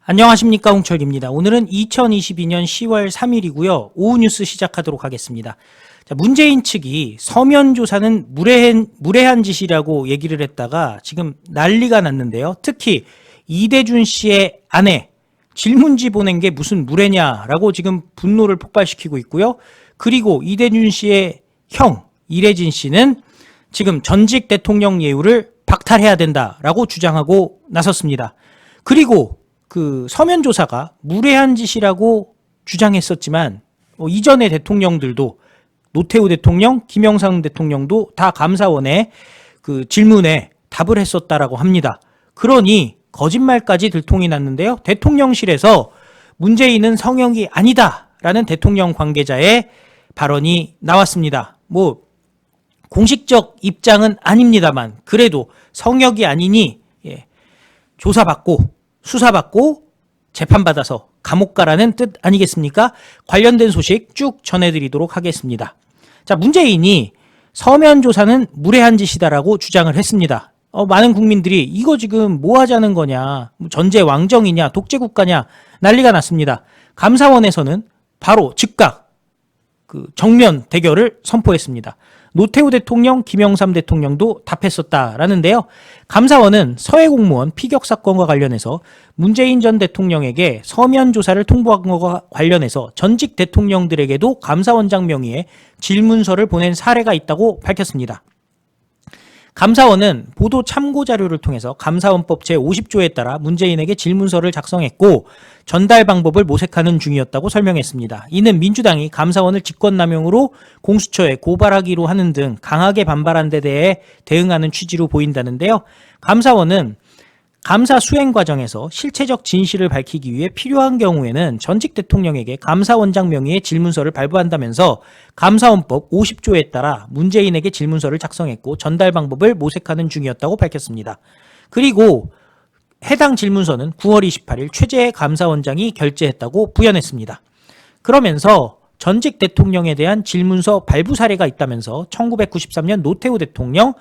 안녕하십니까, 홍철기입니다. 오늘은 2022년 10월 3일이고요. 오후 뉴스 시작하도록 하겠습니다. 자, 문재인 측이 서면 조사는 무례한 짓이라고 얘기를 했다가 지금 난리가 났는데요. 특히 이대준 씨의 아내 질문지 보낸 게 무슨 무례냐라고 지금 분노를 폭발시키고 있고요. 그리고 이대준 씨의 형 이래진 씨는 지금 전직 대통령 예우를 박탈해야 된다라고 주장하고 나섰습니다. 그리고 그 서면 조사가 무례한 짓이라고 주장했었지만 이전의 대통령들도 노태우 대통령, 김영삼 대통령도 다 감사원의 그 질문에 답을 했었다라고 합니다. 그러니 거짓말까지 들통이 났는데요. 대통령실에서 문재인은 성역이 아니다라는 대통령 관계자의 발언이 나왔습니다. 공식적 입장은 아닙니다만 그래도 성역이 아니니 조사받고 수사받고 재판받아서 감옥 가라는 뜻 아니겠습니까? 관련된 소식 쭉 전해드리도록 하겠습니다. 자, 문재인이 서면 조사는 무례한 짓이다라고 주장을 했습니다. 많은 국민들이 이거 지금 뭐 하자는 거냐, 전제 왕정이냐, 독재국가냐 난리가 났습니다. 감사원에서는 바로 즉각 정면 대결을 선포했습니다. 노태우 대통령, 김영삼 대통령도 답했었다라는데요. 감사원은 서해 공무원 피격 사건과 관련해서 문재인 전 대통령에게 서면 조사를 통보한 것과 관련해서 전직 대통령들에게도 감사원장 명의의 질문서를 보낸 사례가 있다고 밝혔습니다. 감사원은 보도 참고 자료를 통해서 감사원법 제50조에 따라 문재인에게 질문서를 작성했고 전달 방법을 모색하는 중이었다고 설명했습니다. 이는 민주당이 감사원을 직권남용으로 공수처에 고발하기로 하는 등 강하게 반발한 데 대해 대응하는 취지로 보인다는데요. 감사원은 감사 수행 과정에서 실체적 진실을 밝히기 위해 필요한 경우에는 전직 대통령에게 감사원장 명의의 질문서를 발부한다면서 감사원법 50조에 따라 문재인에게 질문서를 작성했고 전달 방법을 모색하는 중이었다고 밝혔습니다. 그리고 해당 질문서는 9월 28일 최재해 감사원장이 결재했다고 부연했습니다. 그러면서 전직 대통령에 대한 질문서 발부 사례가 있다면서 1993년 노태우 대통령,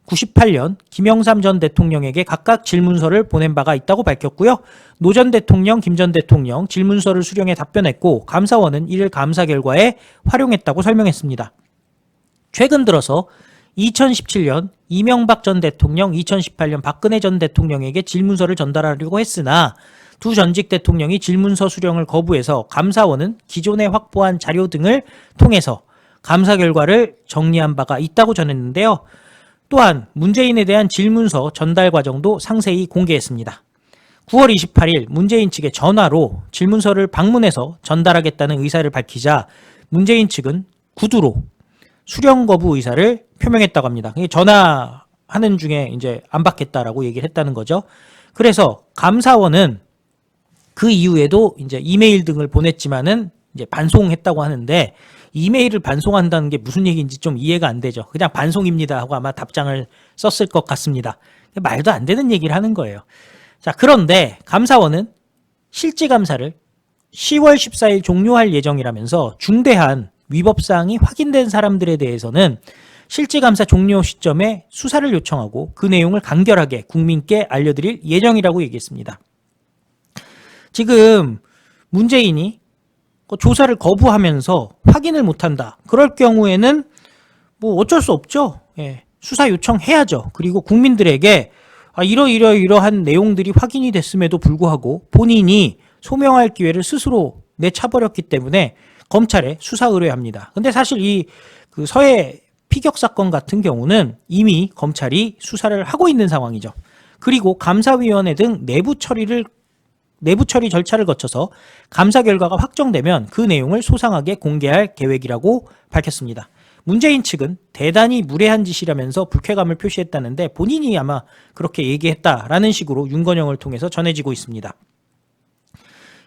98년 김영삼 전 대통령에게 각각 질문서를 보낸 바가 있다고 밝혔고요. 노 전 대통령, 김 전 대통령 질문서를 수령해 답변했고 감사원은 이를 감사 결과에 활용했다고 설명했습니다. 최근 들어서 2017년 이명박 전 대통령, 2018년 박근혜 전 대통령에게 질문서를 전달하려고 했으나 두 전직 대통령이 질문서 수령을 거부해서 감사원은 기존에 확보한 자료 등을 통해서 감사 결과를 정리한 바가 있다고 전했는데요. 또한 문재인에 대한 질문서 전달 과정도 상세히 공개했습니다. 9월 28일 문재인 측에 전화로 질문서를 방문해서 전달하겠다는 의사를 밝히자 문재인 측은 구두로 수령 거부 의사를 표명했다고 합니다. 전화하는 중에 이제 안 받겠다라고 얘기를 했다는 거죠. 그래서 감사원은 그 이후에도 이제 이메일 등을 보냈지만은 이제 반송했다고 하는데 이메일을 반송한다는 게 무슨 얘기인지 좀 이해가 안 되죠. 그냥 반송입니다 하고 아마 답장을 썼을 것 같습니다. 말도 안 되는 얘기를 하는 거예요. 자, 그런데 감사원은 실제 감사를 10월 14일 종료할 예정이라면서 중대한 위법사항이 확인된 사람들에 대해서는 실제 감사 종료 시점에 수사를 요청하고 그 내용을 간결하게 국민께 알려드릴 예정이라고 얘기했습니다. 지금 문재인이 조사를 거부하면서 확인을 못한다. 그럴 경우에는 어쩔 수 없죠. 수사 요청해야죠. 그리고 국민들에게 이러한 내용들이 확인이 됐음에도 불구하고 본인이 소명할 기회를 스스로 내차버렸기 때문에 검찰에 수사 의뢰합니다. 근데 사실 이 서해 피격 사건 같은 경우는 이미 검찰이 수사를 하고 있는 상황이죠. 그리고 감사위원회 등 내부 처리 절차를 거쳐서 감사 결과가 확정되면 그 내용을 소상하게 공개할 계획이라고 밝혔습니다. 문재인 측은 대단히 무례한 짓이라면서 불쾌감을 표시했다는데 본인이 아마 그렇게 얘기했다라는 식으로 윤건영을 통해서 전해지고 있습니다.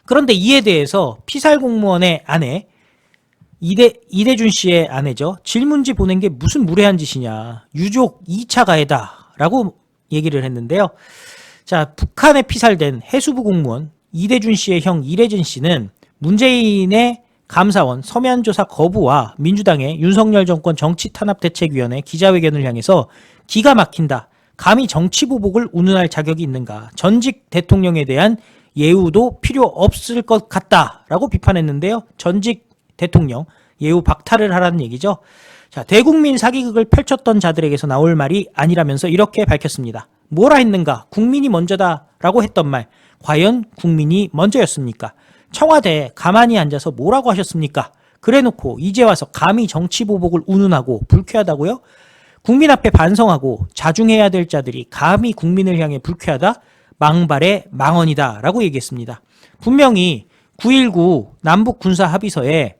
그런데 이에 대해서 피살 공무원의 아내 이대준 씨의 아내죠. 질문지 보낸 게 무슨 무례한 짓이냐. 유족 2차 가해다라고 얘기를 했는데요. 자, 북한에 피살된 해수부 공무원 이대준 씨의 형 이래진 씨는 문재인의 감사원 서면 조사 거부와 민주당의 윤석열 정권 정치탄압대책위원회 기자회견을 향해서 기가 막힌다. 감히 정치보복을 운운할 자격이 있는가. 전직 대통령에 대한 예우도 필요 없을 것 같다라고 비판했는데요. 전직 대통령 예우 박탈을 하라는 얘기죠. 자, 대국민 사기극을 펼쳤던 자들에게서 나올 말이 아니라면서 이렇게 밝혔습니다. 뭐라 했는가? 국민이 먼저다라고 했던 말. 과연 국민이 먼저였습니까? 청와대에 가만히 앉아서 뭐라고 하셨습니까? 그래놓고 이제 와서 감히 정치보복을 운운하고 불쾌하다고요? 국민 앞에 반성하고 자중해야 될 자들이 감히 국민을 향해 불쾌하다? 망발의 망언이다 라고 얘기했습니다. 분명히 9.19 남북군사합의서에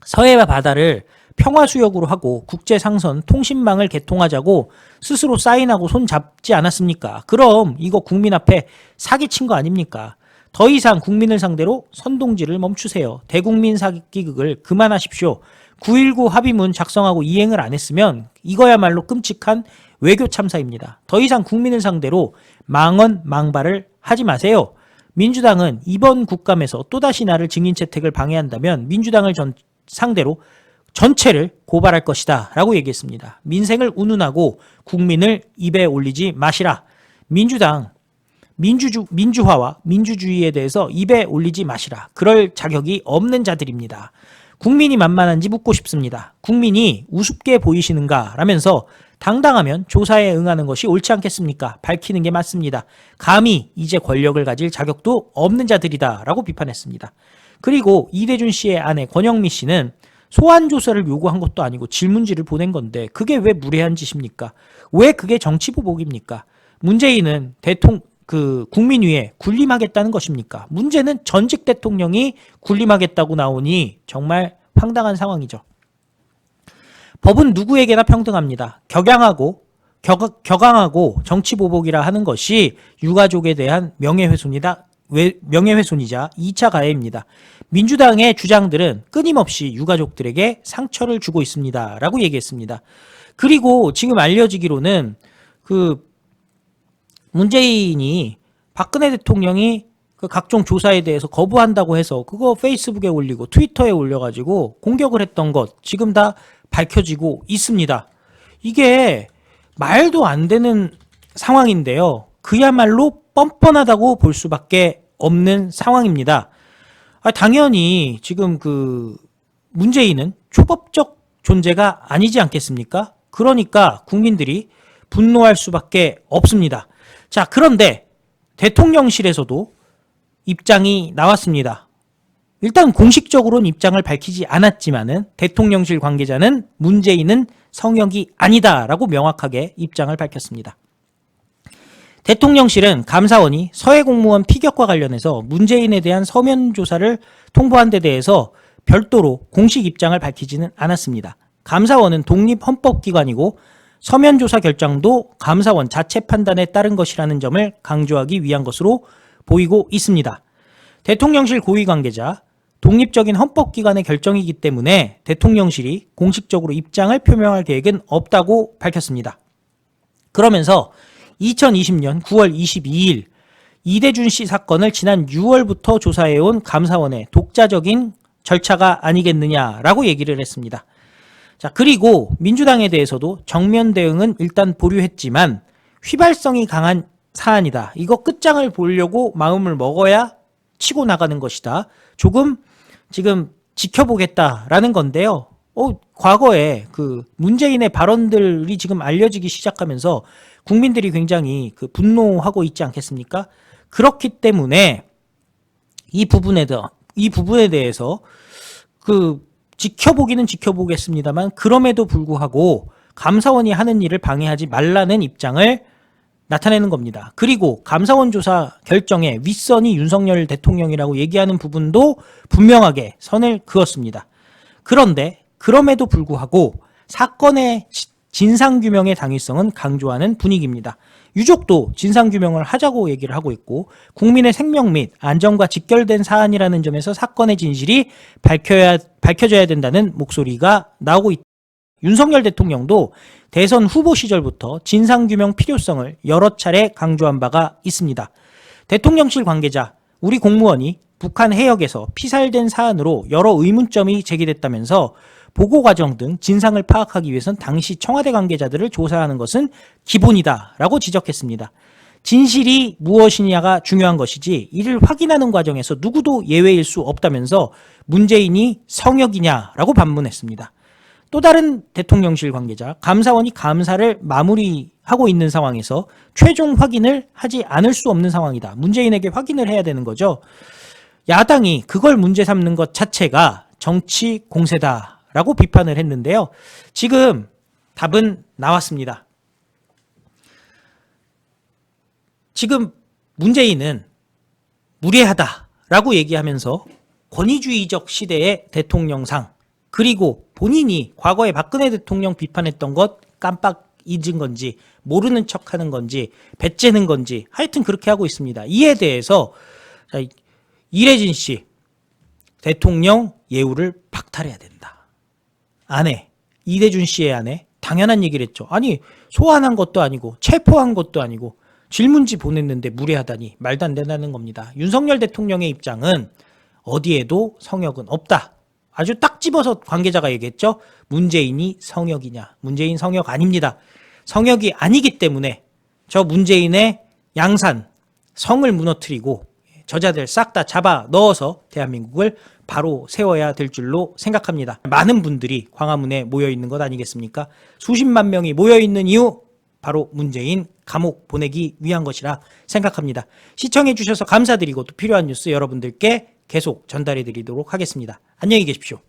서해와 바다를 평화수역으로 하고 국제상선 통신망을 개통하자고 스스로 사인하고 손 잡지 않았습니까? 그럼 이거 국민 앞에 사기친 거 아닙니까? 더 이상 국민을 상대로 선동질을 멈추세요. 대국민 사기극을 그만하십시오. 9.19 합의문 작성하고 이행을 안 했으면 이거야말로 끔찍한 외교 참사입니다. 더 이상 국민을 상대로 망언 망발을 하지 마세요. 민주당은 이번 국감에서 또다시 나를 증인 채택을 방해한다면 민주당을 상대로 전체를 고발할 것이다 라고 얘기했습니다. 민생을 운운하고 국민을 입에 올리지 마시라. 민주당 민주화와 민주주의에 대해서 입에 올리지 마시라. 그럴 자격이 없는 자들입니다. 국민이 만만한지 묻고 싶습니다. 국민이 우습게 보이시는가 라면서 당당하면 조사에 응하는 것이 옳지 않겠습니까? 밝히는 게 맞습니다. 감히 이제 권력을 가질 자격도 없는 자들이다 라고 비판했습니다. 그리고 이대준 씨의 아내 권영미 씨는 소환 조사를 요구한 것도 아니고 질문지를 보낸 건데 그게 왜 무례한 짓입니까? 왜 그게 정치보복입니까? 문재인은 국민 위에 군림하겠다는 것입니까? 문제는 전직 대통령이 군림하겠다고 나오니 정말 황당한 상황이죠. 법은 누구에게나 평등합니다. 격앙하고 정치보복이라 하는 것이 유가족에 대한 명예훼손이자 2차 가해입니다. 민주당의 주장들은 끊임없이 유가족들에게 상처를 주고 있습니다. 라고 얘기했습니다. 그리고 지금 알려지기로는 문재인이 박근혜 대통령이 그 각종 조사에 대해서 거부한다고 해서 그거 페이스북에 올리고 트위터에 올려가지고 공격을 했던 것 지금 다 밝혀지고 있습니다. 이게 말도 안 되는 상황인데요. 그야말로 뻔뻔하다고 볼 수밖에 없는 상황입니다. 당연히 지금 문재인은 초법적 존재가 아니지 않겠습니까? 그러니까 국민들이 분노할 수밖에 없습니다. 자, 그런데 대통령실에서도 입장이 나왔습니다. 일단 공식적으로는 입장을 밝히지 않았지만은 대통령실 관계자는 문재인은 성역이 아니다라고 명확하게 입장을 밝혔습니다. 대통령실은 감사원이 서해 공무원 피격과 관련해서 문재인에 대한 서면 조사를 통보한 데 대해서 별도로 공식 입장을 밝히지는 않았습니다. 감사원은 독립헌법기관이고 서면 조사 결정도 감사원 자체 판단에 따른 것이라는 점을 강조하기 위한 것으로 보이고 있습니다. 대통령실 고위 관계자, 독립적인 헌법기관의 결정이기 때문에 대통령실이 공식적으로 입장을 표명할 계획은 없다고 밝혔습니다. 그러면서 2020년 9월 22일 이대준 씨 사건을 지난 6월부터 조사해온 감사원의 독자적인 절차가 아니겠느냐라고 얘기를 했습니다. 자, 그리고 민주당에 대해서도 정면 대응은 일단 보류했지만 휘발성이 강한 사안이다. 이거 끝장을 보려고 마음을 먹어야 치고 나가는 것이다. 조금 지금 지켜보겠다라는 건데요. 과거에 문재인의 발언들이 지금 알려지기 시작하면서 국민들이 굉장히 분노하고 있지 않겠습니까? 그렇기 때문에 이 부분에 대해서 지켜보기는 지켜보겠습니다만 그럼에도 불구하고 감사원이 하는 일을 방해하지 말라는 입장을 나타내는 겁니다. 그리고 감사원 조사 결정에 윗선이 윤석열 대통령이라고 얘기하는 부분도 분명하게 선을 그었습니다. 그런데 그럼에도 불구하고 사건의 진상규명의 당위성은 강조하는 분위기입니다. 유족도 진상규명을 하자고 얘기를 하고 있고 국민의 생명 및 안전과 직결된 사안이라는 점에서 사건의 진실이 밝혀져야 된다는 목소리가 나오고 있다. 윤석열 대통령도 대선 후보 시절부터 진상규명 필요성을 여러 차례 강조한 바가 있습니다. 대통령실 관계자, 우리 공무원이 북한 해역에서 피살된 사안으로 여러 의문점이 제기됐다면서 보고 과정 등 진상을 파악하기 위해선 당시 청와대 관계자들을 조사하는 것은 기본이다라고 지적했습니다. 진실이 무엇이냐가 중요한 것이지 이를 확인하는 과정에서 누구도 예외일 수 없다면서 문재인이 성역이냐라고 반문했습니다. 또 다른 대통령실 관계자, 감사원이 감사를 마무리하고 있는 상황에서 최종 확인을 하지 않을 수 없는 상황이다. 문재인에게 확인을 해야 되는 거죠. 야당이 그걸 문제 삼는 것 자체가 정치 공세다라고 비판을 했는데요. 지금 답은 나왔습니다. 지금 문재인은 무례하다라고 얘기하면서 권위주의적 시대의 대통령상, 그리고 본인이 과거에 박근혜 대통령 비판했던 것 깜빡 잊은 건지 모르는 척하는 건지 배째는 건지 하여튼 그렇게 하고 있습니다. 이에 대해서 이래진 씨 대통령 예우를 박탈해야 된다. 아내 이대준 씨의 아내 당연한 얘기를 했죠. 아니 소환한 것도 아니고 체포한 것도 아니고 질문지 보냈는데 무례하다니 말도 안 된다는 겁니다. 윤석열 대통령의 입장은 어디에도 성역은 없다. 아주 딱 집어서 관계자가 얘기했죠. 문재인이 성역이냐. 문재인 성역 아닙니다. 성역이 아니기 때문에 저 문재인의 양산, 성을 무너뜨리고 저자들 싹 다 잡아 넣어서 대한민국을 바로 세워야 될 줄로 생각합니다. 많은 분들이 광화문에 모여있는 것 아니겠습니까? 수십만 명이 모여있는 이유 바로 문재인 감옥 보내기 위한 것이라 생각합니다. 시청해 주셔서 감사드리고 또 필요한 뉴스 여러분들께 계속 전달해 드리도록 하겠습니다. 안녕히 계십시오.